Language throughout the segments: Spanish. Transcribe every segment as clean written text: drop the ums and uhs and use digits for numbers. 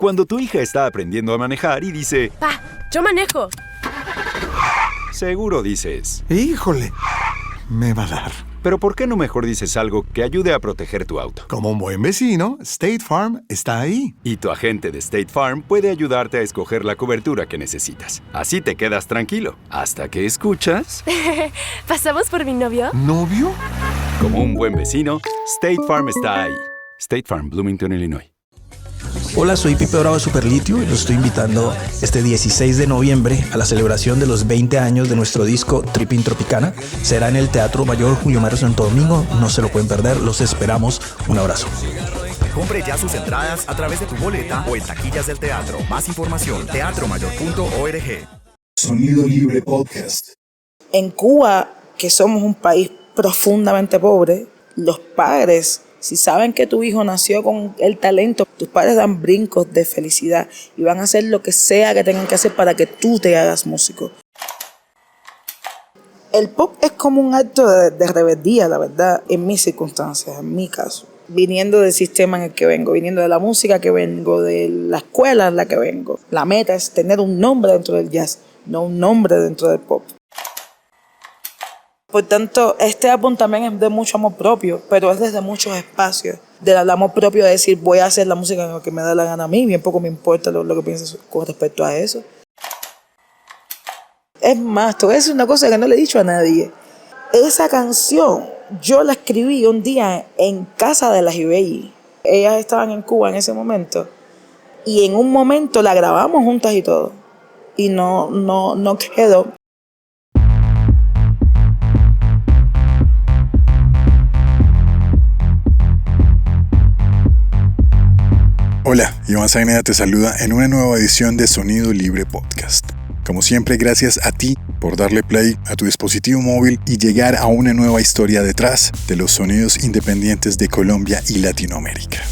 Cuando tu hija está aprendiendo a manejar y dice, Pa, yo manejo. seguro dices, Híjole, me va a dar. pero ¿por qué no mejor dices algo que ayude a proteger tu auto? Como un buen vecino, State Farm está ahí. Y tu agente de State Farm puede ayudarte a escoger la cobertura que necesitas. Así te quedas tranquilo, hasta que escuchas... ¿Pasamos por mi novio? ¿Novio? Como un buen vecino, State Farm está ahí. State Farm, Bloomington, Illinois. Hola, soy Pipe Bravo de Superlitio y los estoy invitando este 16 de noviembre a la celebración de los 20 años de nuestro disco Tripping Tropicana. Será en el Teatro Mayor Julio Mario Santo Domingo, no se lo pueden perder, los esperamos. Un abrazo. Compre ya sus entradas a través de tu boleta o en taquillas del teatro. Más información, teatromayor.org. Sonido Libre Podcast. En Cuba, que somos un país profundamente pobre, los padres, si saben que tu hijo nació con el talento, tus padres dan brincos de felicidad y van a hacer lo que sea que tengan que hacer para que tú te hagas músico. El pop es como un acto de rebeldía, la verdad, en mis circunstancias, en mi caso. Viniendo del sistema en el que vengo, viniendo de la música que vengo, de la escuela en la que vengo. La meta es tener un nombre dentro del jazz, no un nombre dentro del pop. Por tanto, este álbum también es de mucho amor propio, pero es desde muchos espacios. Del amor propio de decir, voy a hacer la música que me da la gana a mí, bien poco me importa lo que pienses con respecto a eso. Es más, te voy a decir una cosa que no le he dicho a nadie. Esa canción, yo la escribí un día en casa de las Ibelli. Ellas estaban en Cuba en ese momento. Y en un momento la grabamos juntas y todo. Y no quedó. Hola, Iván Zaineda te saluda en una nueva edición de Sonido Libre Podcast. Como siempre, gracias a ti por darle play a tu dispositivo móvil y llegar a una nueva historia detrás de los sonidos independientes de Colombia y Latinoamérica.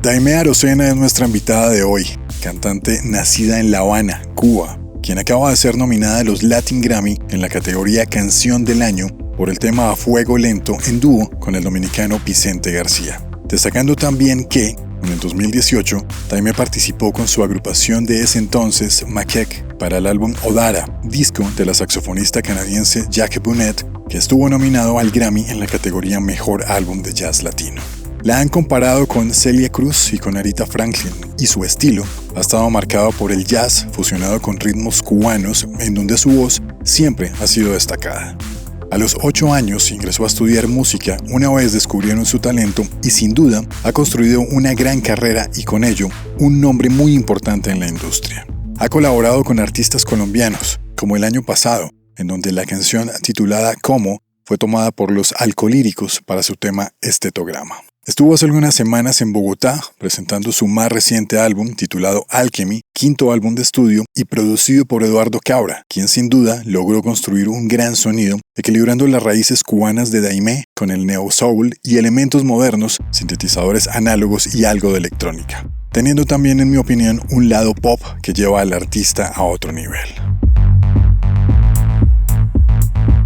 Daimé Arocena es nuestra invitada de hoy, cantante nacida en La Habana, Cuba, quien acaba de ser nominada a los Latin Grammy en la categoría Canción del Año por el tema A Fuego Lento en dúo con el dominicano Vicente García. Destacando también que, en el 2018, Daimé participó con su agrupación de ese entonces, Makek, para el álbum Odara, disco de la saxofonista canadiense Jacques Bonnet, que estuvo nominado al Grammy en la categoría Mejor Álbum de Jazz Latino. La han comparado con Celia Cruz y con Aretha Franklin, y su estilo ha estado marcado por el jazz fusionado con ritmos cubanos, en donde su voz siempre ha sido destacada. A los 8 años ingresó a estudiar música una vez descubrieron su talento y sin duda ha construido una gran carrera y con ello un nombre muy importante en la industria. Ha colaborado con artistas colombianos, como el año pasado, en donde la canción titulada Como fue tomada por los Alcolíricos para su tema Estetograma. Estuvo hace algunas semanas en Bogotá presentando su más reciente álbum titulado Alchemy, quinto álbum de estudio y producido por Eduardo Cabra, quien sin duda logró construir un gran sonido equilibrando las raíces cubanas de Daimé con el neo soul y elementos modernos, sintetizadores análogos y algo de electrónica, teniendo también en mi opinión un lado pop que lleva al artista a otro nivel.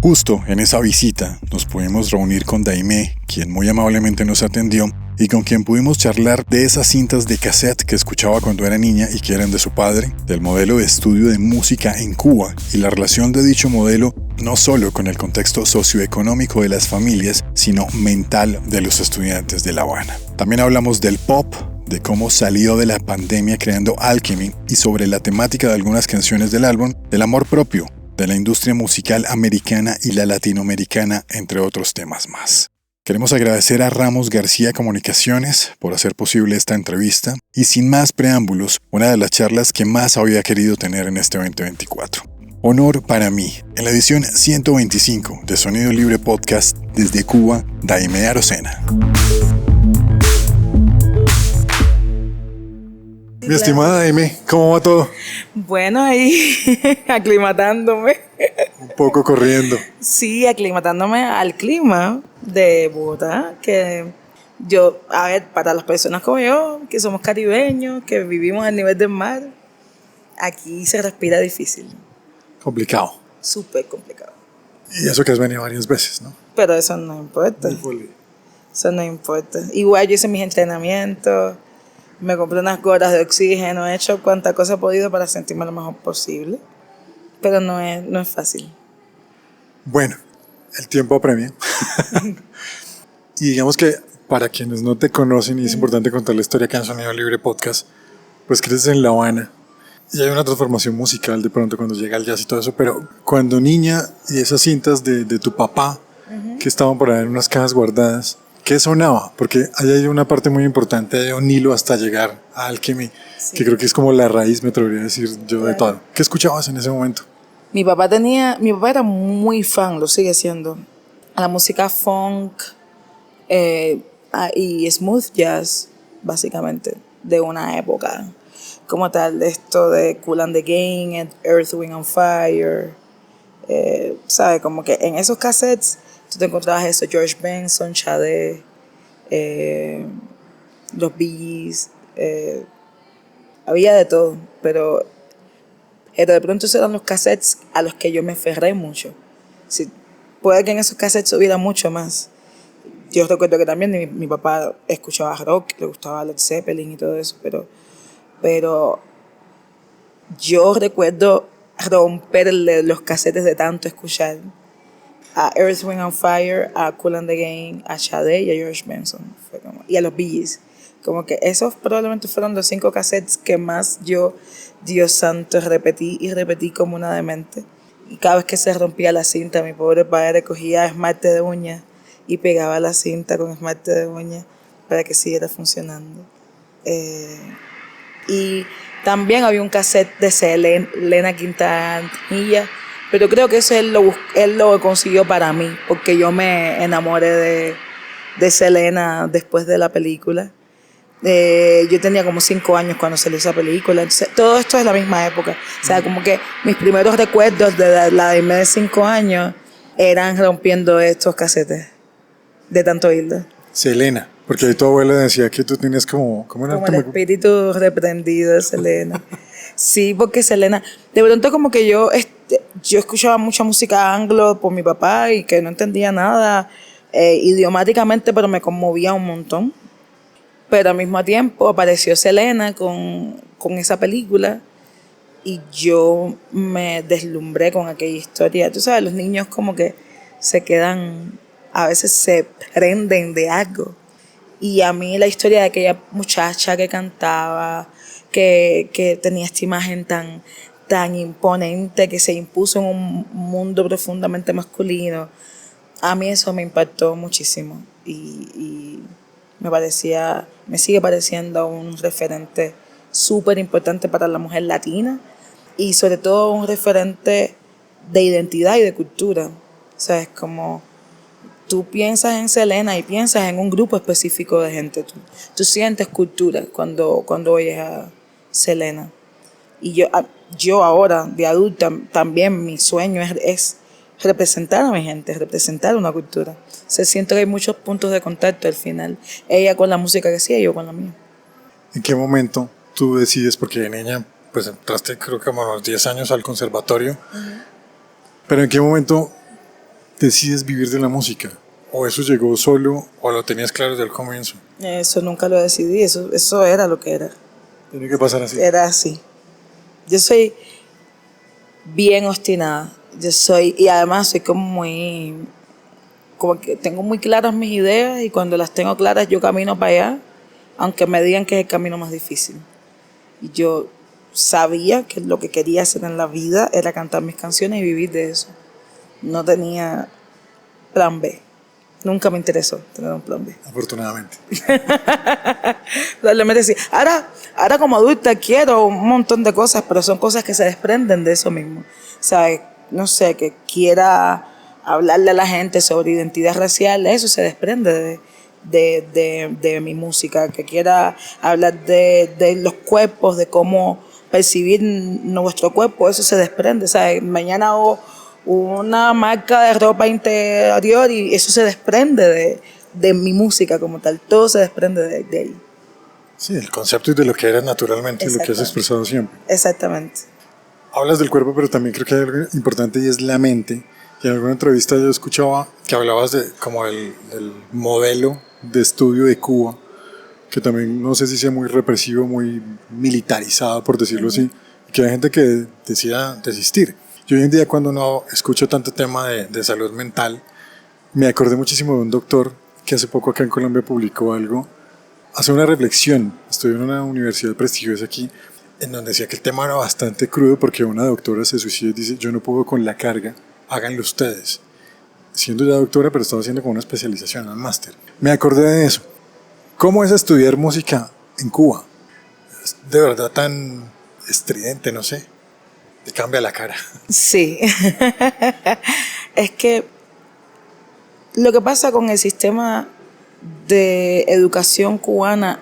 Justo en esa visita nos pudimos reunir con Daimé, quien muy amablemente nos atendió y con quien pudimos charlar de esas cintas de cassette que escuchaba cuando era niña y que eran de su padre, del modelo de estudio de música en Cuba y la relación de dicho modelo no solo con el contexto socioeconómico de las familias, sino mental de los estudiantes de La Habana. También hablamos del pop, de cómo salió de la pandemia creando Alchemy y sobre la temática de algunas canciones del álbum, del amor propio, de la industria musical americana y la latinoamericana, entre otros temas más. Queremos agradecer a Ramos García Comunicaciones por hacer posible esta entrevista y sin más preámbulos, una de las charlas que más había querido tener en este 2024. Honor para mí, en la edición 125 de Sonido Libre Podcast desde Cuba, Daimé Arocena. Mi estimada Daimé, ¿cómo va todo? Bueno, ahí aclimatándome. Un poco corriendo. Sí, aclimatándome al clima de Bogotá, que yo, a ver, para las personas como yo, que somos caribeños, que vivimos al nivel del mar, aquí se respira difícil. Complicado. Súper complicado. Y eso que has venido varias veces, ¿no? Pero eso no importa. Eso no importa. Igual yo hice mis entrenamientos, me compré unas gotas de oxígeno, he hecho cuanta cosa he podido para sentirme lo mejor posible. Pero no es fácil. Bueno, el tiempo apremia. Y digamos que para quienes no te conocen, y es importante contar la historia acá en Sonido Libre Podcast, pues creces en La Habana y hay una transformación musical de pronto cuando llega el jazz y todo eso, pero cuando niña y esas cintas de tu papá que estaban por ahí en unas cajas guardadas, ¿qué sonaba? Porque ahí hay una parte muy importante de un hilo hasta llegar a Alchemy, que creo que es como la raíz, me atrevería a decir yo, de todo. ¿Qué escuchabas en ese momento? Mi papá era muy fan, lo sigue siendo, a la música funk y smooth jazz, básicamente, de una época como tal, de esto de Kool and the Gang, Earth, Wind and Fire, ¿sabes? Como que en esos cassettes tú te encontrabas eso, George Benson, Sade, los Bee Gees, había de todo, pero de pronto esos eran los cassettes a los que yo me aferré mucho. Sí, puede que en esos cassettes hubiera mucho más. Yo recuerdo que también mi papá escuchaba rock, le gustaba Led Zeppelin y todo eso, pero yo recuerdo romperle los cassettes de tanto escuchar a Earth, Wind and Fire, a Kool and the Gang, a Sade y a George Benson. Y a los Bee Gees. Como que esos probablemente fueron los 5 cassettes que más yo, Dios santo, repetí y repetí como una demente. Y cada vez que se rompía la cinta, mi pobre padre cogía esmalte de uña y pegaba la cinta con esmalte de uña para que siguiera funcionando. Y también había un cassette de Selena Quintanilla, pero creo que eso él lo consiguió para mí, porque yo me enamoré de Selena después de la película. Yo tenía como 5 años cuando salió esa película. Entonces, todo esto es la misma época. O sea, como que mis primeros recuerdos de la de 5 años eran rompiendo estos casetes de tanto oírlo. Selena, porque ahí tu abuela decía que tú tenías como el espíritu reprendido de Selena. Sí, porque Selena, de pronto como que yo escuchaba mucha música anglo por mi papá y que no entendía nada idiomáticamente, pero me conmovía un montón. Pero al mismo tiempo apareció Selena con esa película y yo me deslumbré con aquella historia. Tú sabes, los niños como que se quedan, a veces se prenden de algo. Y a mí la historia de aquella muchacha que cantaba, que tenía esta imagen tan imponente, que se impuso en un mundo profundamente masculino, a mí eso me impactó muchísimo. Y me sigue pareciendo un referente súper importante para la mujer latina y sobre todo un referente de identidad y de cultura. O sea, es como tú piensas en Selena y piensas en un grupo específico de gente. Tú sientes cultura cuando oyes a Selena. Y yo ahora, de adulta, también mi sueño es representar a mi gente, representar una cultura. Se siente que hay muchos puntos de contacto al final. Ella con la música que hacía y yo con la mía. ¿En qué momento tú decides, porque de niña pues entraste creo que como a los 10 años al conservatorio, pero en qué momento decides vivir de la música? ¿O eso llegó solo o lo tenías claro desde el comienzo? Eso nunca lo decidí, eso era lo que era. Tiene que pasar así. Era así. Yo soy bien obstinada. Y además soy como que tengo muy claras mis ideas y cuando las tengo claras yo camino para allá, aunque me digan que es el camino más difícil. Y yo sabía que lo que quería hacer en la vida era cantar mis canciones y vivir de eso. No tenía plan B. Nunca me interesó tener un plan B. Afortunadamente. Probablemente sí. Ahora como adulta quiero un montón de cosas, pero son cosas que se desprenden de eso mismo. O sea, no sé, que quiera hablarle a la gente sobre identidad racial, eso se desprende de mi música. Que quiera hablar de los cuerpos, de cómo percibir nuestro cuerpo, eso se desprende. O sea, mañana hago una marca de ropa interior y eso se desprende de mi música como tal. Todo se desprende de ahí. Sí, el concepto y de lo que eres naturalmente, lo que has expresado siempre. Exactamente. Hablas del cuerpo, pero también creo que hay algo importante y es la mente. Y en alguna entrevista yo escuchaba que hablabas de como del modelo de estudio de Cuba, que también no sé si sea muy represivo, muy militarizado, por decirlo así, que hay gente que decida desistir. Yo hoy en día, cuando no escucho tanto tema de salud mental, me acordé muchísimo de un doctor que hace poco acá en Colombia publicó algo, hace una reflexión, estudió en una universidad prestigiosa aquí, en donde decía que el tema era bastante crudo porque una doctora se suicida y dice, yo no puedo con la carga, háganlo ustedes. Siendo ya doctora, pero estaba haciendo como una especialización, un máster. Me acordé de eso. ¿Cómo es estudiar música en Cuba? Es de verdad tan estridente, no sé. Te cambia la cara. Sí. Es que lo que pasa con el sistema de educación cubana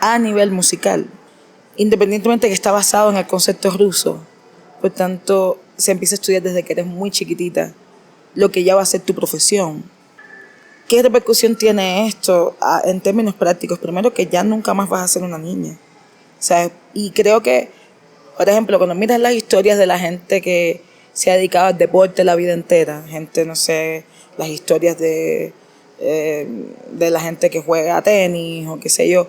a nivel musical, independientemente de que está basado en el concepto ruso, por tanto, se empieza a estudiar desde que eres muy chiquitita, lo que ya va a ser tu profesión. ¿Qué repercusión tiene esto en términos prácticos? Primero, que ya nunca más vas a ser una niña. O sea, y creo que, por ejemplo, cuando miras las historias de la gente que se ha dedicado al deporte la vida entera, gente, no sé, las historias de la gente que juega a tenis o qué sé yo,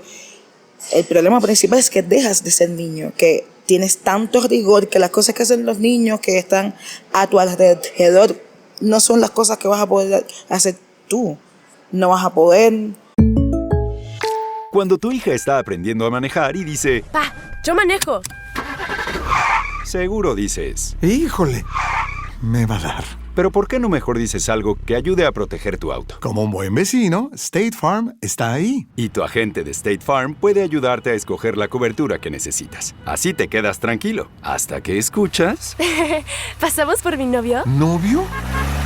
el problema principal es que dejas de ser niño, que tienes tanto rigor, que las cosas que hacen los niños que están a tu alrededor no son las cosas que vas a poder hacer tú. No vas a poder. Cuando tu hija está aprendiendo a manejar y dice, Pa, yo manejo. seguro dices, Híjole, me va a dar. pero ¿por qué no mejor dices algo que ayude a proteger tu auto? Como un buen vecino, State Farm está ahí. Y tu agente de State Farm puede ayudarte a escoger la cobertura que necesitas. Así te quedas tranquilo, hasta que escuchas... ¿Pasamos por mi novio? ¿Novio?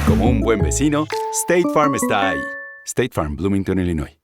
Como un buen vecino, State Farm está ahí. State Farm, Bloomington, Illinois.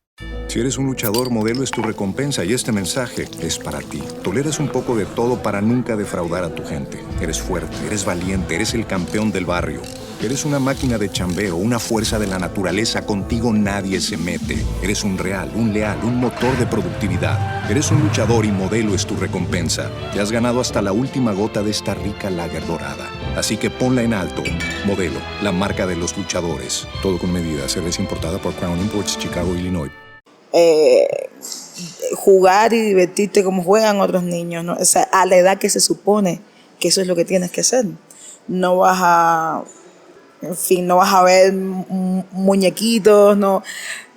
Si eres un luchador, Modelo es tu recompensa y este mensaje es para ti. Toleras un poco de todo para nunca defraudar a tu gente. Eres fuerte, eres valiente, eres el campeón del barrio. Eres una máquina de chambeo, una fuerza de la naturaleza. Contigo nadie se mete. Eres un real, un leal, un motor de productividad. Eres un luchador y Modelo es tu recompensa. Te has ganado hasta la última gota de esta rica lager dorada. Así que ponla en alto. Modelo, la marca de los luchadores. Todo con medida. Cerveza importada por Crown Imports, Chicago, Illinois. Jugar y divertirte como juegan otros niños, ¿no? O sea, a la edad que se supone que eso es lo que tienes que hacer. No vas a, en fin, no vas a ver muñequitos, no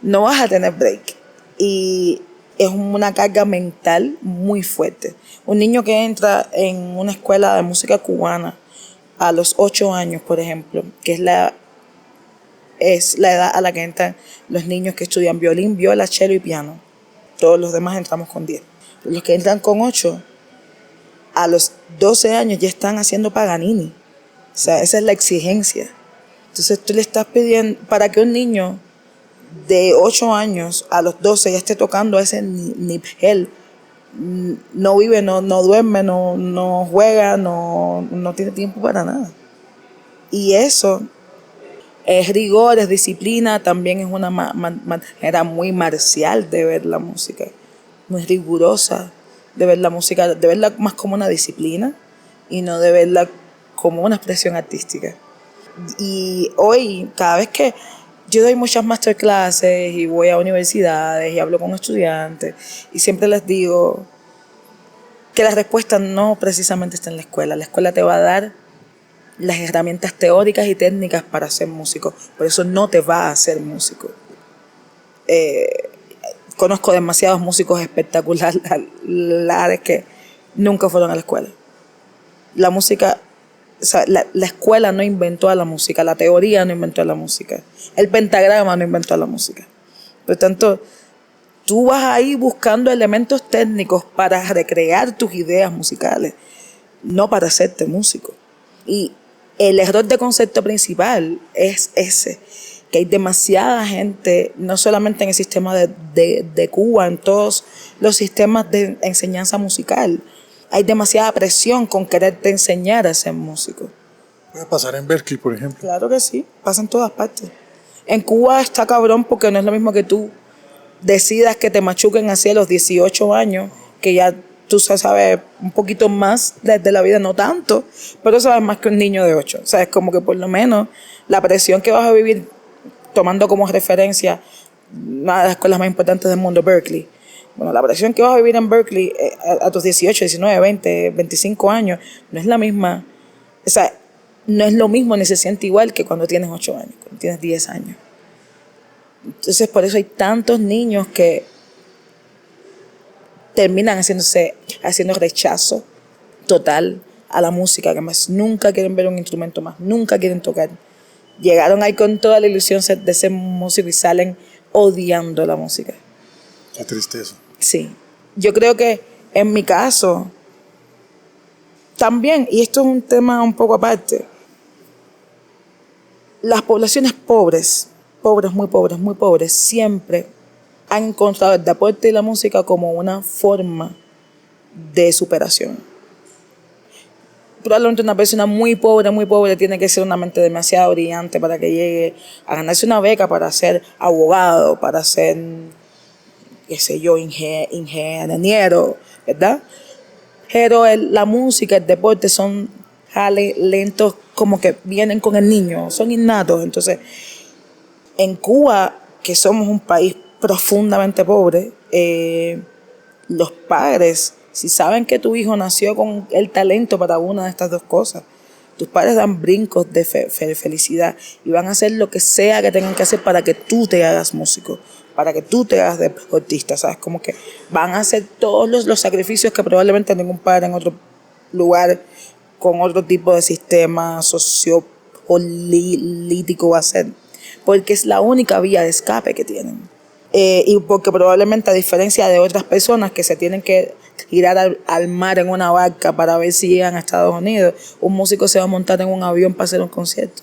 vas a tener break. Y es una carga mental muy fuerte. Un niño que entra en una escuela de música cubana a los 8 años, por ejemplo, que es la edad a la que entran los niños que estudian violín, viola, cello y piano. Todos los demás entramos con 10. Los que entran con 8, a los 12 años ya están haciendo Paganini. O sea, esa es la exigencia. Entonces tú le estás pidiendo, para que un niño de 8 años a los 12 ya esté tocando a ese nivel, no vive, no duerme, no juega, no tiene tiempo para nada. Y eso es rigor, es disciplina, también es una manera muy marcial de ver la música, muy rigurosa de ver la música, de verla más como una disciplina y no de verla como una expresión artística. Y hoy, cada vez que yo doy muchas masterclasses y voy a universidades y hablo con estudiantes y siempre les digo que la respuesta no precisamente está en la escuela te va a dar las herramientas teóricas y técnicas para ser músico, por eso no te va a hacer músico. Conozco demasiados músicos espectaculares que nunca fueron a la escuela. La música, o sea, la escuela no inventó a la música, la teoría no inventó a la música, el pentagrama no inventó a la música. Por tanto, tú vas ahí buscando elementos técnicos para recrear tus ideas musicales, no para hacerte músico. Y el error de concepto principal es ese, que hay demasiada gente, no solamente en el sistema de Cuba, en todos los sistemas de enseñanza musical, hay demasiada presión con quererte enseñar a ser músico. Puede pasar en Berkeley, por ejemplo. Claro que sí, pasa en todas partes. En Cuba está cabrón porque no es lo mismo que tú decidas que te machuquen así a los 18 años, que ya tú sabes un poquito más de la vida, no tanto, pero sabes más que un niño de 8. Sabes como que por lo menos la presión que vas a vivir tomando como referencia una de las escuelas más importantes del mundo, Berkeley. Bueno, la presión que vas a vivir en Berkeley a tus 18, 19, 20, 25 años no es la misma. O sea, no es lo mismo ni se siente igual que cuando tienes 8 años, cuando tienes 10 años. Entonces, por eso hay tantos niños que terminan haciendo rechazo total a la música, que más nunca quieren ver un instrumento más, nunca quieren tocar. Llegaron ahí con toda la ilusión de ser músico y salen odiando la música. Qué tristeza. Sí. Yo creo que en mi caso también, y esto es un tema un poco aparte, las poblaciones pobres, muy pobres, siempre han encontrado el deporte y la música como una forma de superación. Probablemente una persona muy pobre tiene que ser una mente demasiado brillante para que llegue a ganarse una beca para ser abogado, para ser, qué sé yo, ingeniero, ¿verdad? Pero la música, el deporte son lentos, como que vienen con el niño, son innatos. Entonces, en Cuba, que somos un país profundamente pobre, los padres, si saben que tu hijo nació con el talento para una de estas dos cosas, tus padres dan brincos de felicidad y van a hacer lo que sea que tengan que hacer para que tú te hagas músico, para que tú te hagas deportista, ¿sabes? Como que van a hacer todos los sacrificios que probablemente ningún padre en otro lugar, con otro tipo de sistema sociopolítico va a hacer, porque es la única vía de escape que tienen. Y porque probablemente, a diferencia de otras personas que se tienen que tirar al mar en una barca para ver si llegan a Estados Unidos, un músico se va a montar en un avión para hacer un concierto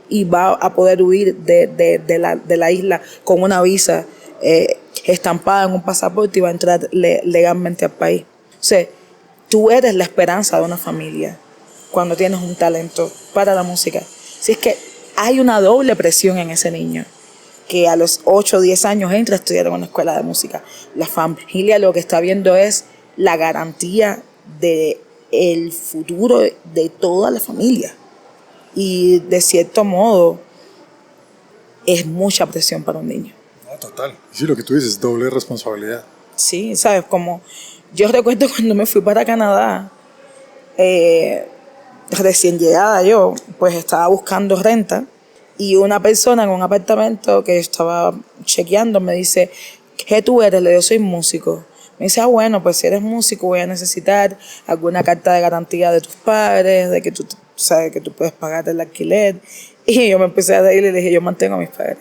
y va a poder huir de la isla con una visa estampada en un pasaporte y va a entrar legalmente al país. O sea, tú eres la esperanza de una familia cuando tienes un talento para la música. Si es que hay una doble presión en ese niño, que a los 8 o 10 años entra a estudiar en una escuela de música. La familia lo que está viendo es la garantía del futuro de toda la familia. Y de cierto modo es mucha presión para un niño. No, total. Sí, lo que tú dices, doble responsabilidad. Sí, ¿sabes? Como yo recuerdo cuando me fui para Canadá, recién llegada yo, pues estaba buscando renta. Y una persona en un apartamento que estaba chequeando me dice, ¿qué tú eres? Le digo, soy músico. Me dice, bueno, pues si eres músico voy a necesitar alguna carta de garantía de tus padres, de que tú sabes que tú puedes pagar el alquiler. Y yo me empecé a reír y le dije, yo mantengo a mis padres.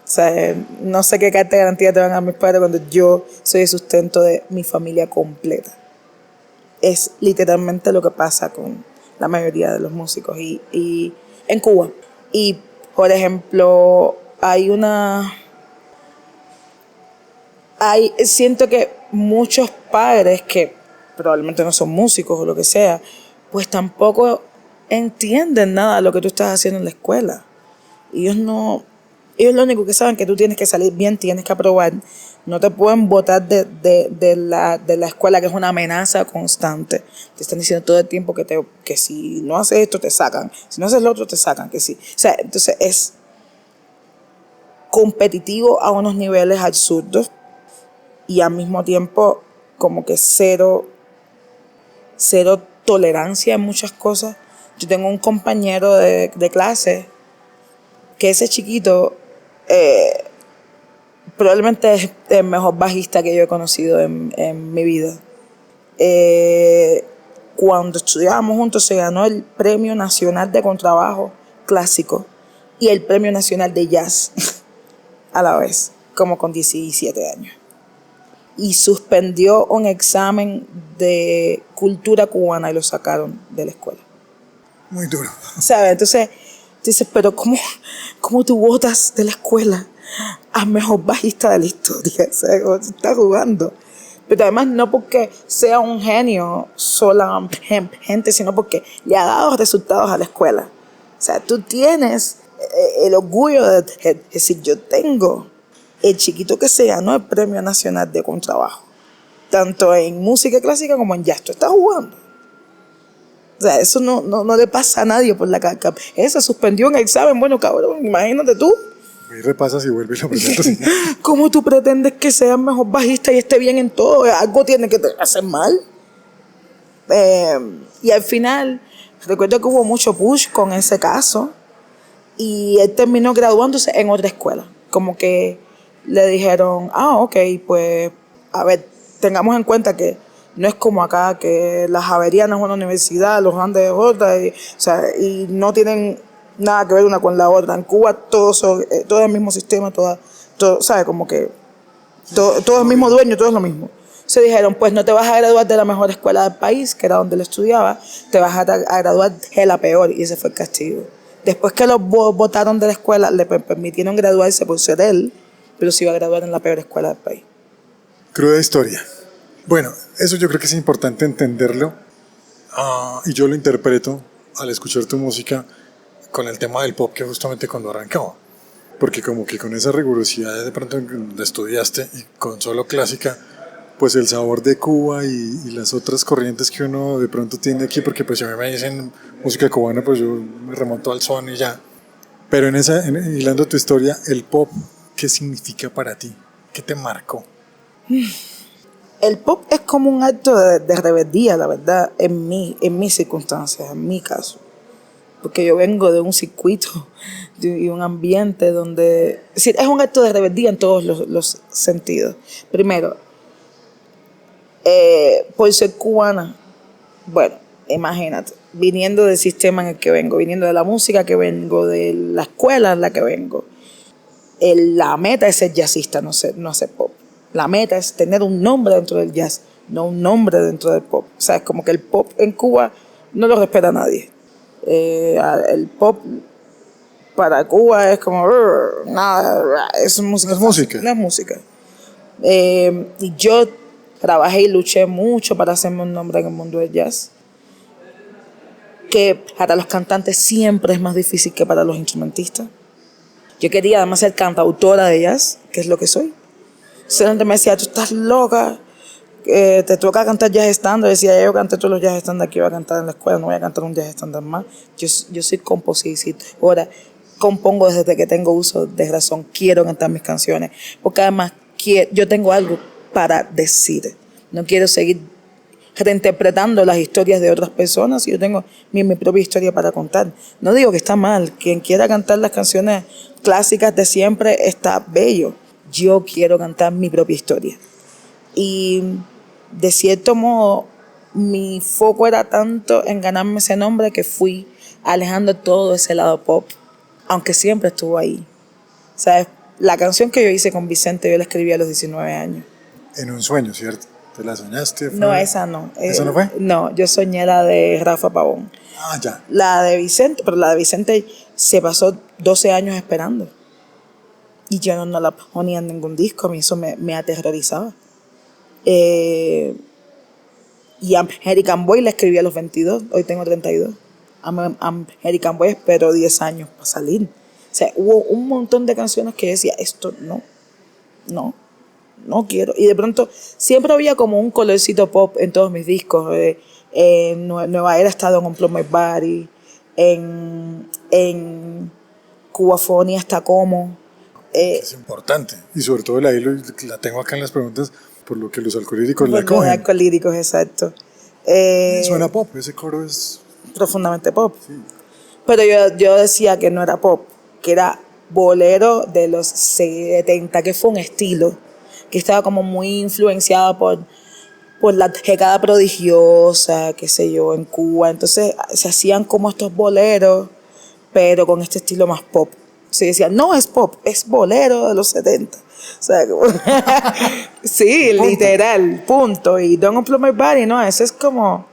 O sea, no sé qué carta de garantía te van a dar mis padres cuando yo soy el sustento de mi familia completa. Es literalmente lo que pasa con la mayoría de los músicos. Y en Cuba. Y, por ejemplo, siento que muchos padres que probablemente no son músicos o lo que sea, pues tampoco entienden nada de lo que tú estás haciendo en la escuela. Ellos lo único que saben es que tú tienes que salir bien, tienes que aprobar. No te pueden botar de la escuela, que es una amenaza constante. Te están diciendo todo el tiempo que si no haces esto te sacan, si no haces lo otro te sacan, que sí. O sea, entonces es competitivo a unos niveles absurdos y al mismo tiempo como que cero tolerancia en muchas cosas. Yo tengo un compañero de clase que ese chiquito probablemente es el mejor bajista que yo he conocido en mi vida. Cuando estudiábamos juntos se ganó el Premio Nacional de Contrabajo Clásico y el Premio Nacional de Jazz a la vez, como con 17 años. Y suspendió un examen de cultura cubana y lo sacaron de la escuela. Muy duro. ¿Sabes? Entonces dices, pero ¿cómo tú botas de la escuela al mejor bajista de la historia? O sea, ¿cómo tú estás jugando? Pero además no porque sea un genio solamente, sino porque le ha dado resultados a la escuela. O sea, tú tienes el orgullo de decir, yo tengo el chiquito que se ganó el Premio Nacional de Contrabajo, tanto en música clásica como en jazz. Tú estás jugando. O sea, eso no le pasa a nadie por la cabeza. Suspendió un examen, bueno, cabrón, imagínate tú. Y repasas y vuelves y lo presentas. ¿Cómo tú pretendes que seas mejor bajista y esté bien en todo? Algo tiene que hacer mal. Y al final, recuerdo que hubo mucho push con ese caso y él terminó graduándose en otra escuela. Como que le dijeron, ok, pues, a ver, tengamos en cuenta que no es como acá, que la Javeriana es una universidad, los Andes es otra, y no tienen nada que ver una con la otra. En Cuba todo es el mismo sistema, todo, ¿sabes? Como que todo es el mismo dueño, todo es lo mismo. Se dijeron, pues no te vas a graduar de la mejor escuela del país, que era donde él estudiaba, te vas a graduar de la peor, y ese fue el castigo. Después que lo botaron de la escuela, le permitieron graduarse por ser él, pero se iba a graduar en la peor escuela del país. Cruda historia. Bueno, eso yo creo que es importante entenderlo, y yo lo interpreto al escuchar tu música con el tema del pop, que justamente cuando arrancaba, porque como que con esa rigurosidad de pronto donde estudiaste y con solo clásica, pues el sabor de Cuba y las otras corrientes que uno de pronto tiene aquí, porque pues si a mí me dicen música cubana, pues yo me remonto al son y ya. Pero hilando tu historia, el pop, ¿qué significa para ti? ¿Qué te marcó? El pop es como un acto de rebeldía, la verdad, en mis circunstancias, en mi caso. Porque yo vengo de un circuito y un ambiente donde... Es decir, es un acto de rebeldía en todos los sentidos. Primero, por ser cubana, bueno, imagínate, viniendo del sistema en el que vengo, viniendo de la música que vengo, de la escuela en la que vengo, la meta es ser jazzista, no hacer pop. La meta es tener un nombre dentro del jazz, no un nombre dentro del pop. O sea, es como que el pop en Cuba no lo respeta nadie. El pop para Cuba es como nada, es música. No es música. No es música. Y yo trabajé y luché mucho para hacerme un nombre en el mundo del jazz, que para los cantantes siempre es más difícil que para los instrumentistas. Yo quería además ser cantautora de jazz, que es lo que soy. Entonces me decía, tú estás loca, te toca cantar jazz estándar. Decía, yo canté todos los jazz estándar que iba a cantar en la escuela, no voy a cantar un jazz estándar más. Yo soy compositor. Ahora, compongo desde que tengo uso de razón, quiero cantar mis canciones, porque además yo tengo algo para decir. No quiero seguir reinterpretando las historias de otras personas, y yo tengo mi propia historia para contar. No digo que está mal, quien quiera cantar las canciones clásicas de siempre está bello. Yo quiero cantar mi propia historia. Y de cierto modo, mi foco era tanto en ganarme ese nombre que fui alejando todo ese lado pop, aunque siempre estuvo ahí. ¿Sabes? La canción que yo hice con Vicente, yo la escribí a los 19 años. En un sueño, ¿cierto? ¿Te la soñaste? No, esa no. ¿Esa no fue? No, yo soñé la de Rafa Pavón. Ya. La de Vicente, pero la de Vicente se pasó 12 años esperando. Y yo no la ponía en ningún disco, a mí eso me aterrorizaba. Y American Boy la escribí a los 22, hoy tengo 32. American Boy espero 10 años para salir. O sea, hubo un montón de canciones que decía, esto no quiero. Y de pronto siempre había como un colorcito pop en todos mis discos. Nueva Era ha estado en Unplug My Body, en Cubafonia está como... es importante. Y sobre todo la tengo acá en las preguntas, por lo que los alcohólicos la cogen. Los alcohólicos, exacto. Suena pop, ese coro es... profundamente pop. Sí. Pero yo decía que no era pop, que era bolero de los 70, que fue un estilo que estaba como muy influenciado por la década prodigiosa, qué sé yo, en Cuba. Entonces se hacían como estos boleros, pero con este estilo más pop. Se decía, no es pop, es bolero de los 70. O sea, como sí, punto. Literal, punto. Y Don't Unplug My Body, no, eso es como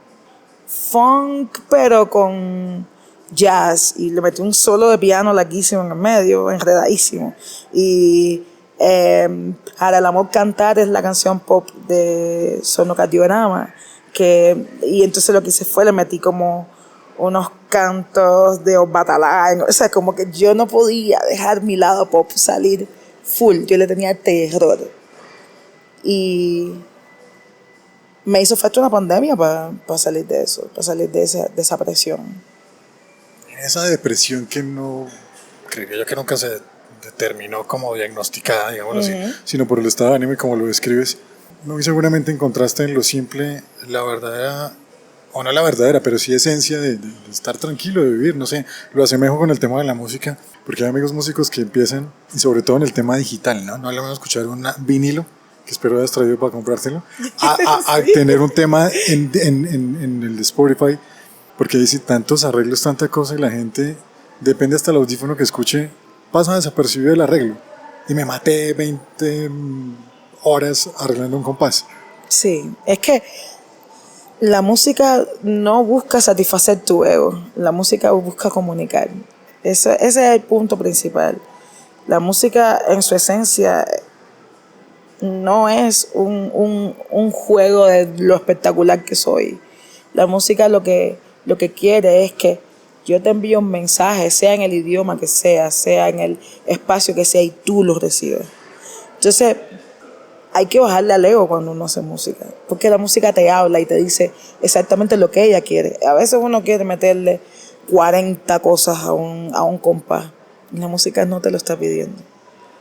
funk, pero con jazz. Y le metí un solo de piano larguísimo en el medio, enredadísimo. Y Para el Amor Cantar es la canción pop de Sonocardiograma. Y entonces lo que hice fue, le metí como unos cantos de Obatalá. O sea, como que yo no podía dejar mi lado pop salir full. Yo le tenía terror. Y me hizo falta una pandemia para salir de eso, para salir de esa presión. Esa depresión que no, creería yo que nunca se determinó como diagnosticada, digámoslo así, sino por el estado de ánimo y como lo describes. Muy seguramente encontraste en lo simple la verdadera, o no la verdadera, pero sí esencia de estar tranquilo, de vivir, no sé, lo asemejo con el tema de la música, porque hay amigos músicos que empiezan, y sobre todo en el tema digital, ¿no? No le vamos a escuchar un vinilo, que espero hayas traído para comprártelo, a tener un tema en el de Spotify, porque dice tantos arreglos, tanta cosa, y la gente, depende hasta el audífono que escuche, pasa desapercibido el arreglo, y me maté 20 horas arreglando un compás. Sí, es que la música no busca satisfacer tu ego, la música busca comunicar. Ese es el punto principal. La música en su esencia no es un juego de lo espectacular que soy. La música lo que quiere es que yo te envío un mensaje, sea en el idioma que sea en el espacio que sea, y tú lo recibes. Entonces, hay que bajarle al ego cuando uno hace música, porque la música te habla y te dice exactamente lo que ella quiere. A veces uno quiere meterle 40 cosas a un compás, y la música no te lo está pidiendo.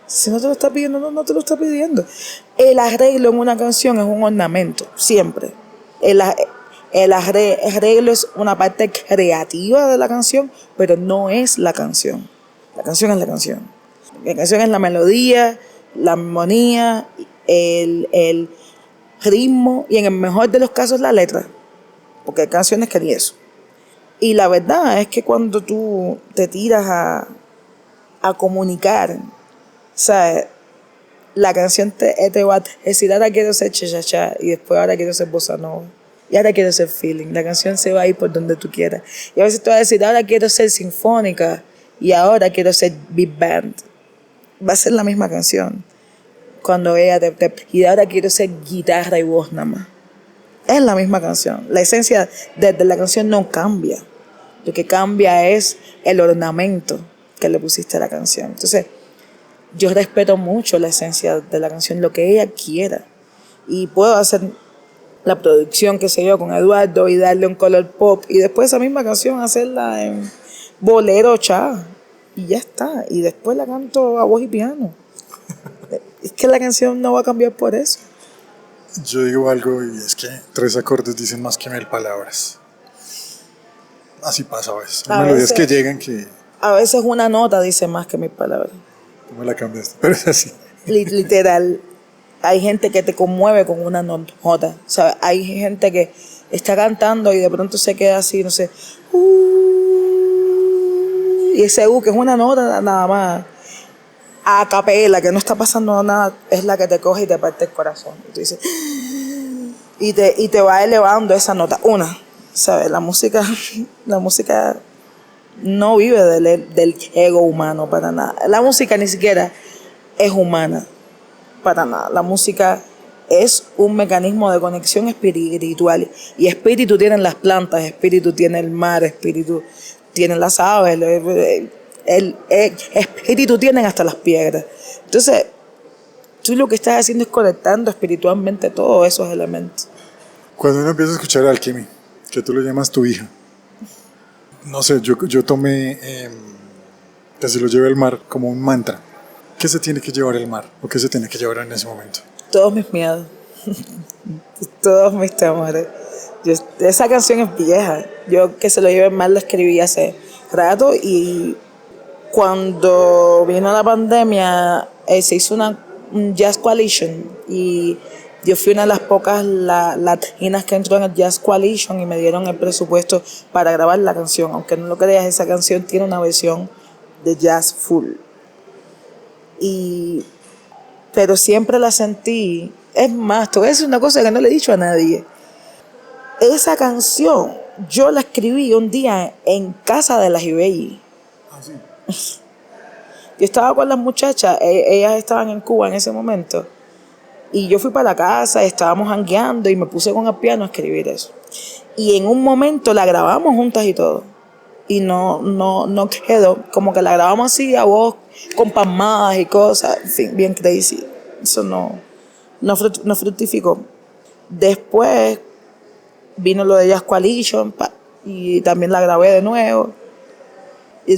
Si no te lo está pidiendo, no te lo está pidiendo. El arreglo en una canción es un ornamento, siempre. El arreglo es una parte creativa de la canción, pero no es la canción. La canción es la canción. La canción es la melodía, la armonía, el ritmo y en el mejor de los casos la letra, porque hay canciones que ni eso. Y la verdad es que cuando tú te tiras a comunicar, ¿sabes? La canción te va a decir, ahora quiero ser cha-cha-cha, y después ahora quiero ser bossa nova, y ahora quiero ser feeling. La canción se va a ir por donde tú quieras, y a veces tú vas a decir, ahora quiero ser sinfónica, y ahora quiero ser big band. Va a ser la misma canción cuando ella y ahora quiero ser guitarra y voz nada más. Es la misma canción. La esencia de la canción no cambia. Lo que cambia es el ornamento que le pusiste a la canción. Entonces, yo respeto mucho la esencia de la canción, lo que ella quiera. Y puedo hacer la producción, qué sé yo, con Eduardo y darle un color pop. Y después esa misma canción hacerla en bolero, cha. Y ya está. Y después la canto a voz y piano. Es que la canción no va a cambiar por eso. Yo digo algo, y es que 3 acordes dicen más que 1000 palabras. Así pasa a veces. Hay melodías que llegan que... A veces una nota dice más que 1000 palabras. Tú me la cambiaste, pero es así. Literal. Hay gente que te conmueve con una nota. O sea, hay gente que está cantando y de pronto se queda así, no sé. Y ese que es una nota nada más. A capela, que no está pasando nada, es la que te coge y te parte el corazón. Y tú dices, y te va elevando esa nota. ¿Sabes? La música no vive del ego humano para nada. La música ni siquiera es humana para nada. La música es un mecanismo de conexión espiritual. Y espíritu tienen las plantas, espíritu tiene el mar, espíritu tienen las aves, el espíritu tienen hasta las piedras. Entonces, tú lo que estás haciendo es conectando espiritualmente todos esos elementos. Cuando uno empieza a escuchar Alchemy, que tú lo llamas tu hija, no sé, yo tomé que se lo lleve el mar como un mantra. ¿Qué se tiene que llevar el mar? ¿O qué se tiene que llevar en ese momento? Todos mis miedos, todos mis temores. Esa canción es vieja. Yo que se lo lleve el mar la escribí hace rato, y cuando vino la pandemia se hizo un Jazz Coalition, y yo fui una de las pocas latinas que entró en el Jazz Coalition y me dieron el presupuesto para grabar la canción. Aunque no lo creas, esa canción tiene una versión de jazz full. Pero siempre la sentí. Es más, te voy a decir una cosa que no le he dicho a nadie. Esa canción yo la escribí un día en casa de las Ibelli. ¿Ah, sí? Yo estaba con las muchachas, ellas estaban en Cuba en ese momento, y yo fui para la casa, estábamos jangueando y me puse con el piano a escribir eso. Y en un momento la grabamos juntas y todo, y no quedó, como que la grabamos así a voz, con palmadas y cosas, en fin, bien crazy. Eso no fructificó. Después vino lo de Jazz Coalition y también la grabé de nuevo.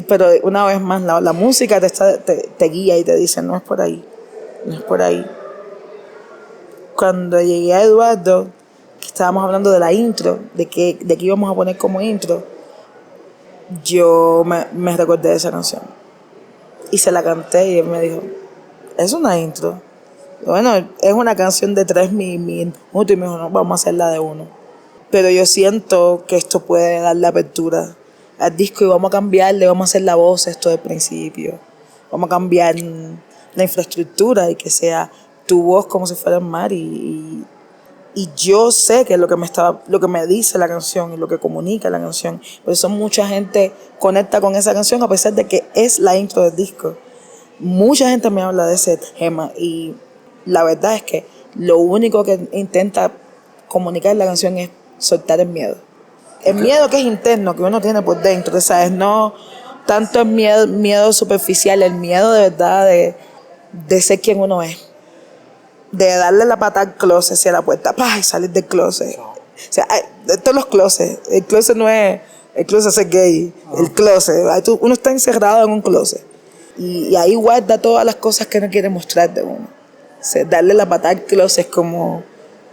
Pero una vez más, la música te guía y te dice, no es por ahí, no es por ahí. Cuando llegué a Eduardo, que estábamos hablando de la intro, de qué íbamos a poner como intro, yo me recordé de esa canción. Y se la canté y él me dijo, es una intro. Bueno, es una canción de 3 minutos y me dijo, no, vamos a hacerla de 1. Pero yo siento que esto puede darle apertura al disco y vamos a cambiarle, vamos a hacer la voz esto del principio. Vamos a cambiar la infraestructura y que sea tu voz como si fuera el mar y yo sé que lo que me dice la canción y lo que comunica la canción. Por eso mucha gente conecta con esa canción a pesar de que es la intro del disco. Mucha gente me habla de ese tema y la verdad es que lo único que intenta comunicar la canción es soltar el miedo. El miedo que es interno, que uno tiene por dentro, ¿sabes? No tanto el miedo superficial, el miedo de verdad de ser quien uno es. De darle la pata al closet hacia la puerta, ¡pah! Y salir del closet. O sea, de todos los closets. El closet no es el closet es gay, el closet. Uno está encerrado en un closet. Y ahí guarda todas las cosas que no quiere mostrar de uno. O sea, darle la pata al closet es como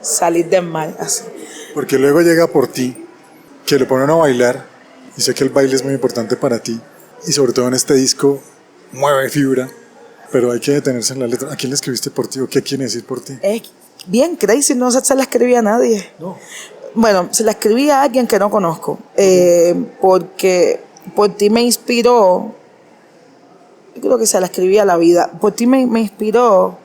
salir del mar, así. Porque luego llega Por Ti, que lo ponen a bailar, y sé que el baile es muy importante para ti, y sobre todo en este disco mueve fibra, pero hay que detenerse en la letra. ¿A quién le escribiste Por Ti o qué quiere decir Por Ti? Es bien crazy, no se la escribí a nadie. No. Bueno, se la escribí a alguien que no conozco, porque Por Ti me inspiró, yo creo que se la escribí a la vida. Por Ti me inspiró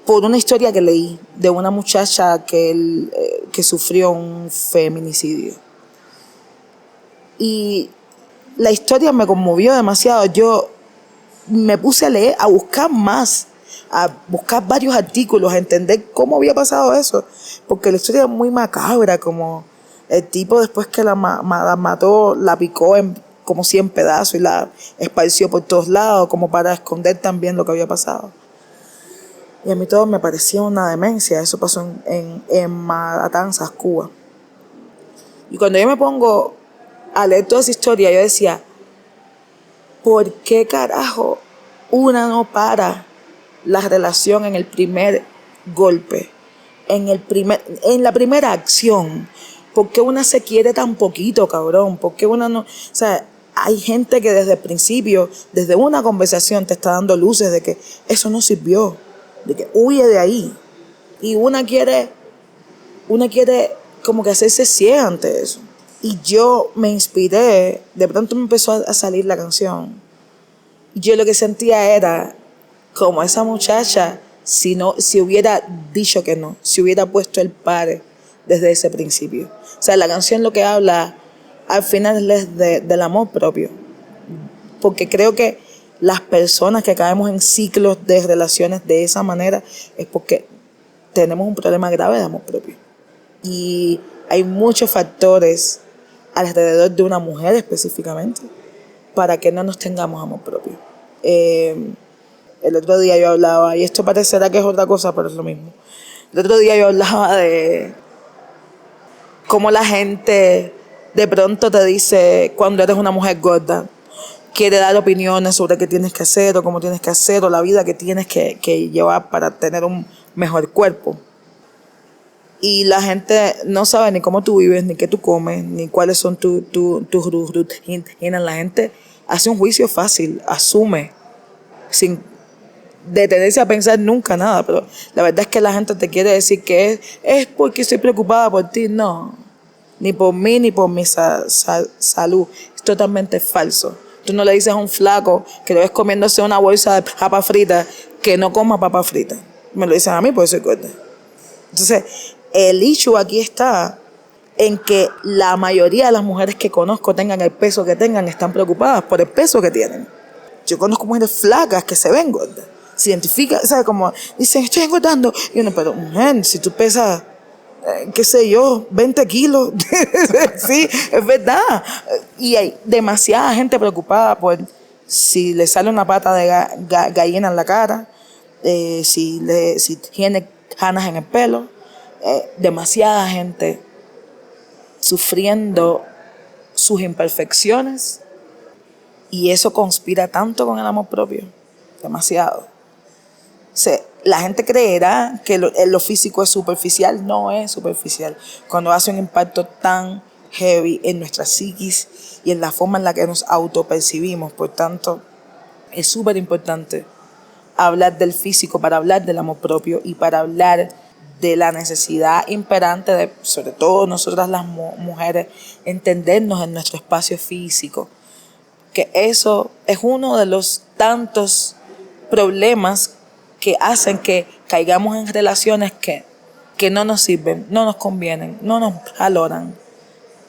por una historia que leí de una muchacha que sufrió un feminicidio. Y la historia me conmovió demasiado. Yo me puse a leer, a buscar más, a buscar varios artículos, a entender cómo había pasado eso. Porque la historia es muy macabra, como el tipo después que la mató, la picó en como 100 pedazos y la esparció por todos lados, como para esconder también lo que había pasado. Y a mí todo me parecía una demencia. Eso pasó en Matanzas, Cuba. Y cuando yo me pongo a leer toda esa historia, yo decía, ¿por qué carajo una no para la relación en el primer golpe? En la primera acción. ¿Por qué una se quiere tan poquito, cabrón? ¿Por qué una no? O sea, hay gente que desde el principio, desde una conversación, te está dando luces de que eso no sirvió, de que huye de ahí. Y una quiere como que hacerse ciega ante eso. Y yo me inspiré, de pronto me empezó a salir la canción. Yo lo que sentía era como esa muchacha, si hubiera dicho que no, si hubiera puesto el pare desde ese principio. O sea, la canción lo que habla al final es del amor propio. Porque creo que las personas que caemos en ciclos de relaciones de esa manera es porque tenemos un problema grave de amor propio. Y hay muchos factores alrededor de una mujer específicamente para que no nos tengamos amor propio. El otro día yo hablaba, y esto parecerá que es otra cosa, pero es lo mismo. El otro día yo hablaba de cómo la gente de pronto te dice, cuando eres una mujer gorda, quiere dar opiniones sobre qué tienes que hacer o cómo tienes que hacer o la vida que tienes que llevar para tener un mejor cuerpo. Y la gente no sabe ni cómo tú vives, ni qué tú comes, ni cuáles son tus rutinas. La gente hace un juicio fácil, asume, sin detenerse a pensar nunca nada. Pero la verdad es que la gente te quiere decir que es porque estoy preocupada por ti. No, ni por mí, ni por mi salud. Es totalmente falso. Tú no le dices a un flaco que lo ves comiéndose una bolsa de papa frita que no coma papa frita. Me lo dicen a mí porque soy gorda. Entonces, el issue aquí está en que la mayoría de las mujeres que conozco, tengan el peso que tengan, están preocupadas por el peso que tienen. Yo conozco mujeres flacas que se ven gordas. Se identifican, ¿sabes? Como dicen, estoy engordando. Y uno, pero mujer, si tú pesas, qué sé yo, 20 kilos. Sí, es verdad. Y hay demasiada gente preocupada por si le sale una pata de gallina en la cara, si tiene canas en el pelo. Demasiada gente sufriendo sus imperfecciones Y eso conspira tanto con el amor propio, demasiado. O sea, la gente creerá que lo físico es superficial, no es superficial. Cuando hace un impacto tan heavy en nuestra psiquis y en la forma en la que nos autopercibimos. Por tanto, es súper importante hablar del físico para hablar del amor propio y para hablar de la necesidad imperante de, sobre todo nosotras las mujeres, entendernos en nuestro espacio físico. Que eso es uno de los tantos problemas que hacen que caigamos en relaciones que no nos sirven, no nos convienen, no nos valoran.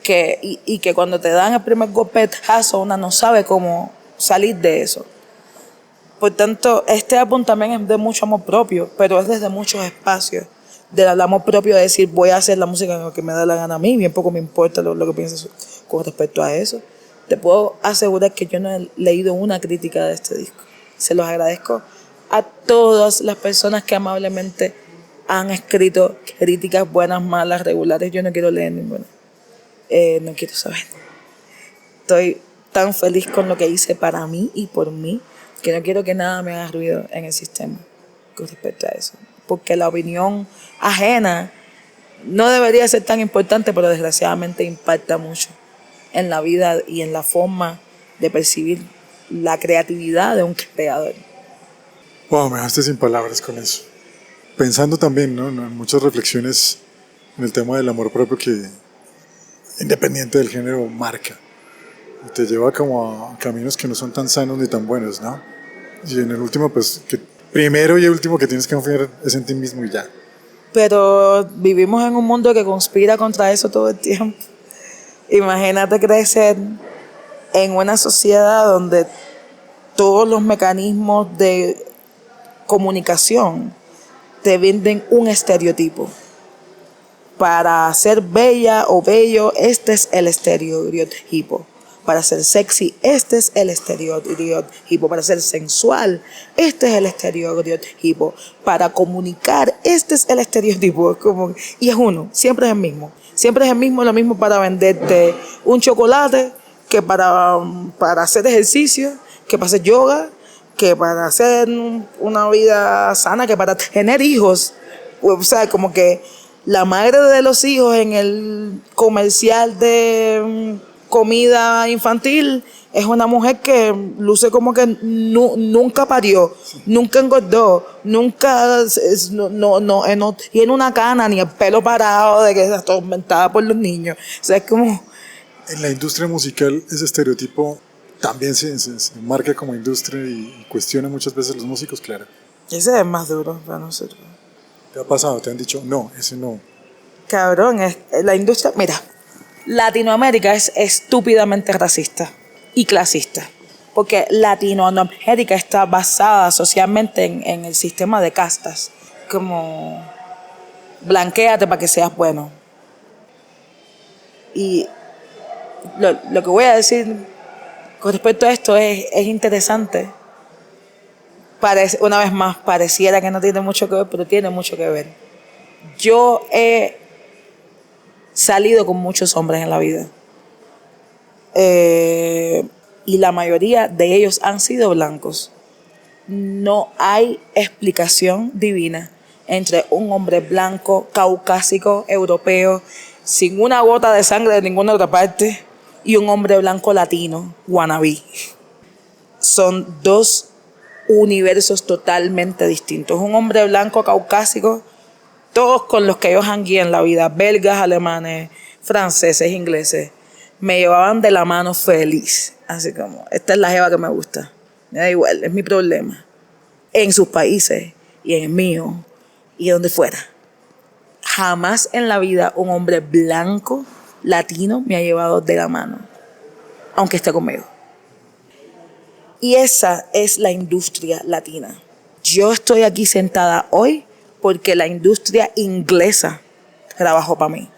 Y que cuando te dan el primer golpetazo, una no sabe cómo salir de eso. Por tanto, este álbum también es de mucho amor propio, pero es desde muchos espacios. Del amor propio de decir, voy a hacer la música que me da la gana a mí, bien poco me importa lo que pienses con respecto a eso. Te puedo asegurar que yo no he leído una crítica de este disco. Se los agradezco a todas las personas que amablemente han escrito críticas buenas, malas, regulares. Yo no quiero leer ninguna. No quiero saber. Estoy tan feliz con lo que hice para mí y por mí que no quiero que nada me haga ruido en el sistema con respecto a eso. Porque la opinión ajena no debería ser tan importante, pero desgraciadamente impacta mucho en la vida y en la forma de percibir la creatividad de un creador. Wow, me dejaste sin palabras con eso. Pensando también, ¿no?, en muchas reflexiones en el tema del amor propio que, independiente del género, marca. Y te lleva como a caminos que no son tan sanos ni tan buenos, ¿no? Y en el último, pues, que primero y último que tienes que confiar es en ti mismo y ya. Pero vivimos en un mundo que conspira contra eso todo el tiempo. Imagínate crecer en una sociedad donde todos los mecanismos de comunicación te venden un estereotipo. Para ser bella o bello, este es el estereotipo. Para ser sexy, este es el estereotipo. Para ser sensual, este es el estereotipo. Para comunicar, este es el estereotipo. Y es uno, siempre es el mismo. Siempre es el mismo, lo mismo para venderte un chocolate, que para hacer ejercicio, que para hacer yoga, que para hacer una vida sana, que para tener hijos. O sea, como que la madre de los hijos en el comercial de comida infantil es una mujer que luce como que nunca parió, nunca engordó, nunca no tiene una cana ni el pelo parado de que es atormentada por los niños. O sea, es como... En la industria musical ese estereotipo también se marca como industria y cuestiona muchas veces los músicos, claro. Ese es más duro para nosotros. ¿Te ha pasado? ¿Te han dicho, no, ese no? Cabrón, la industria... Mira, Latinoamérica es estúpidamente racista y clasista. Porque Latinoamérica está basada socialmente en el sistema de castas. Como, blanquéate para que seas bueno. Y lo que voy a decir con respecto a esto es interesante. Una vez más, pareciera que no tiene mucho que ver, pero tiene mucho que ver. Yo he salido con muchos hombres en la vida. Y la mayoría de ellos han sido blancos. No hay explicación divina entre un hombre blanco, caucásico, europeo, sin una gota de sangre de ninguna otra parte, y un hombre blanco latino, wannabe. Son dos universos totalmente distintos. Un hombre blanco, caucásico, todos con los que yo jangueé en la vida, belgas, alemanes, franceses, ingleses, me llevaban de la mano feliz. Así como, esta es la jeva que me gusta. Me da igual, es mi problema. En sus países y en el mío y donde fuera. Jamás en la vida un hombre blanco, latino, me ha llevado de la mano, aunque esté conmigo. Y esa es la industria latina. Yo estoy aquí sentada hoy porque la industria inglesa trabajó para mí.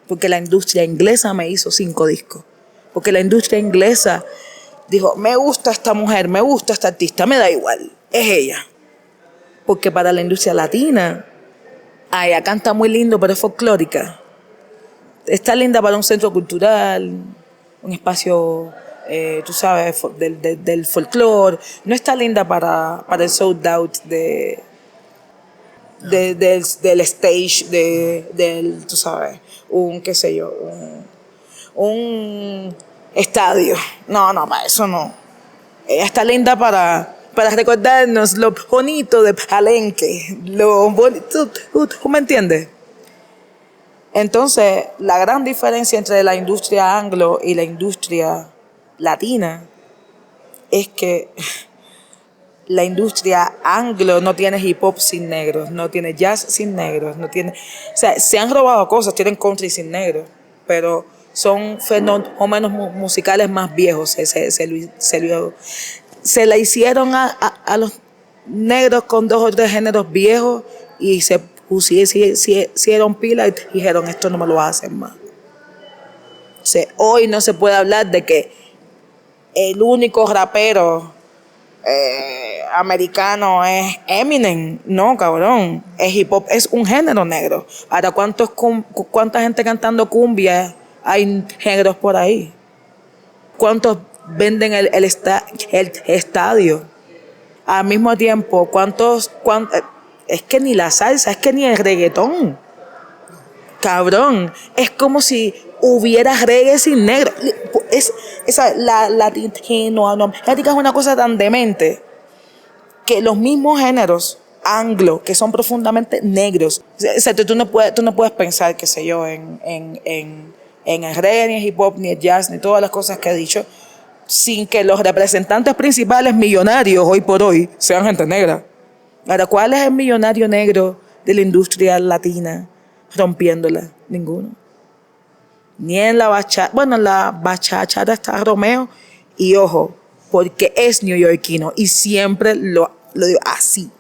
Porque la industria inglesa me hizo 5 discos. Porque la industria inglesa dijo, me gusta esta mujer, me gusta esta artista, me da igual, es ella. Porque para la industria latina, ella canta muy lindo, pero es folclórica. Está linda para un centro cultural, un espacio tú sabes, del folclore. No está linda para el sold out del stage, del, tú sabes, un, qué sé yo, un estadio. No, para eso no. Ella está linda para recordarnos lo bonito de Palenque, lo bonito, ¿tú me entiendes? Entonces, la gran diferencia entre la industria anglo y la industria latina es que la industria anglo no tiene hip hop sin negros, no tiene jazz sin negros, no tiene, o sea, se han robado cosas, tienen country sin negros, pero son fenómenos musicales más viejos, se la hicieron a los negros con 2 o 3 géneros viejos y se hicieron pila y dijeron, esto no me lo vas a hacer más. O sea, hoy no se puede hablar de que el único rapero americano es Eminem. No, cabrón. El hip hop es un género negro. Ahora, ¿cuánta gente cantando cumbia hay negros por ahí? ¿Cuántos venden el estadio? Al mismo tiempo, ¿cuántos? Es que ni la salsa, es que ni el reggaetón. Cabrón, es como si hubiera reggae sin negro. La latinoamérica es una cosa tan demente que los mismos géneros anglo, que son profundamente negros, o sea, tú no puedes pensar, qué sé yo, en el reggae, ni el hip hop, ni el jazz, ni todas las cosas que he dicho, sin que los representantes principales millonarios hoy por hoy sean gente negra. Ahora, ¿cuál es el millonario negro de la industria latina rompiéndola? Ninguno. Ni en la bachata. Bueno, en la bachata está Romeo, y ojo, porque es neoyorquino y siempre lo digo así.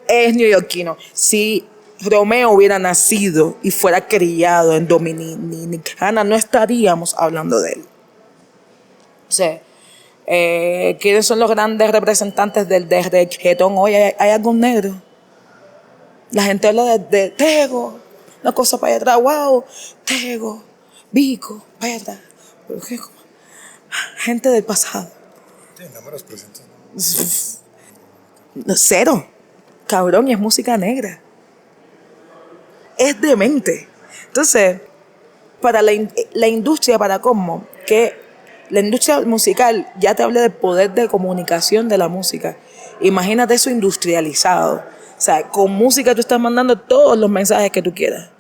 Es neoyorquino. Si Romeo hubiera nacido y fuera criado en Dominicana, no estaríamos hablando de él. O sea, ¿quiénes son los grandes representantes del reggaetón hoy? ¿Hay algún negro? La gente habla de Tego, una cosa para allá atrás, wow, Tego, Vico, para allá atrás. Gente del pasado. Sí, no me los presento. Cero. Cabrón, y es música negra. Es demente. Entonces, para la industria, para cómo, que la industria musical, ya te hablé del poder de comunicación de la música. Imagínate eso industrializado. O sea, con música tú estás mandando todos los mensajes que tú quieras.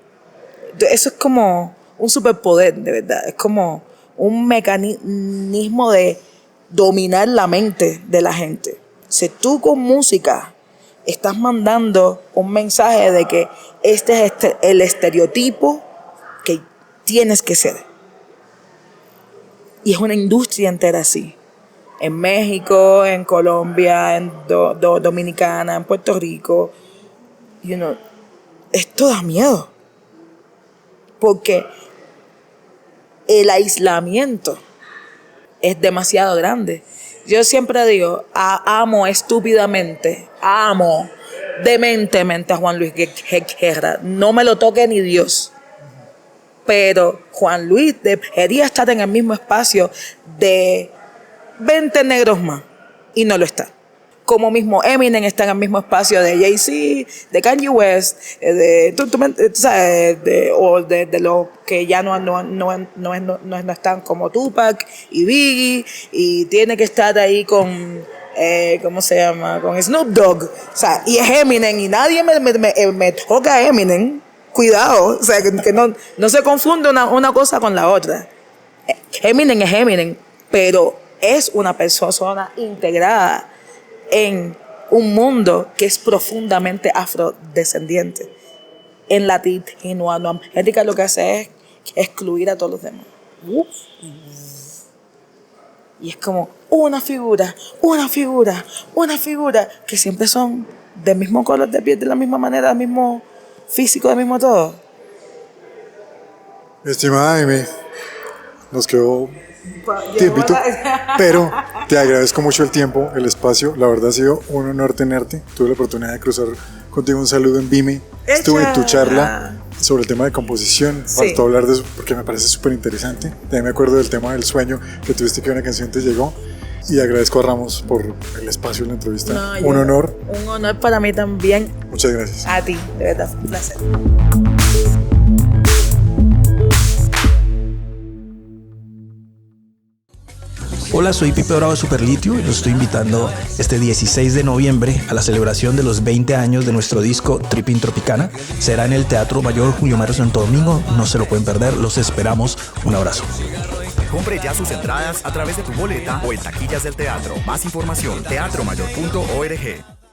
Eso es como un superpoder, de verdad. Es como un mecanismo de dominar la mente de la gente. Si tú con música estás mandando un mensaje de que este es el estereotipo que tienes que ser. Y es una industria entera así. En México, en Colombia, en Dominicana, en Puerto Rico. Esto da miedo. Porque el aislamiento es demasiado grande. Yo siempre digo, amo dementemente a Juan Luis Guerra. No me lo toque ni Dios. Pero Juan Luis debería estar en el mismo espacio de 20 negros más. Y no lo está. Como mismo Eminem está en el mismo espacio de Jay-Z, de Kanye West, de los que ya no están como Tupac y Biggie, y tiene que estar ahí con, ¿cómo se llama? Con Snoop Dogg. O sea, y es Eminem, y nadie me toca a Eminem. Cuidado, o sea, que no se confunde una cosa con la otra. Eminem es Eminem, pero es una persona integrada en un mundo que es profundamente afrodescendiente. En Latinoamérica lo que hace es excluir a todos los demás. Y es como una figura, que siempre son del mismo color de piel, de la misma manera, del mismo físico, del mismo todo. Estimada Amy, nos quedó tiempito, pero te agradezco mucho el tiempo, el espacio. La verdad ha sido un honor tenerte. Tuve la oportunidad de cruzar contigo un saludo en Vime. Estuve en tu charla. sobre el tema de composición. Sí. Faltó hablar de eso porque me parece súper interesante. También me acuerdo del tema del sueño que tuviste, que una canción te llegó. Y agradezco a Ramos por el espacio en la entrevista. No, un honor. Un honor para mí también. Muchas gracias. A ti, de verdad, un placer. Hola, soy Pipe Bravo de Superlitio y los estoy invitando este 16 de noviembre a la celebración de los 20 años de nuestro disco Tripping Tropicana. Será en el Teatro Mayor Julio Mario Santo Domingo, no se lo pueden perder, los esperamos. Un abrazo. Compre ya sus entradas a través de tu boleta o en taquillas del teatro. Más información, teatromayor.org.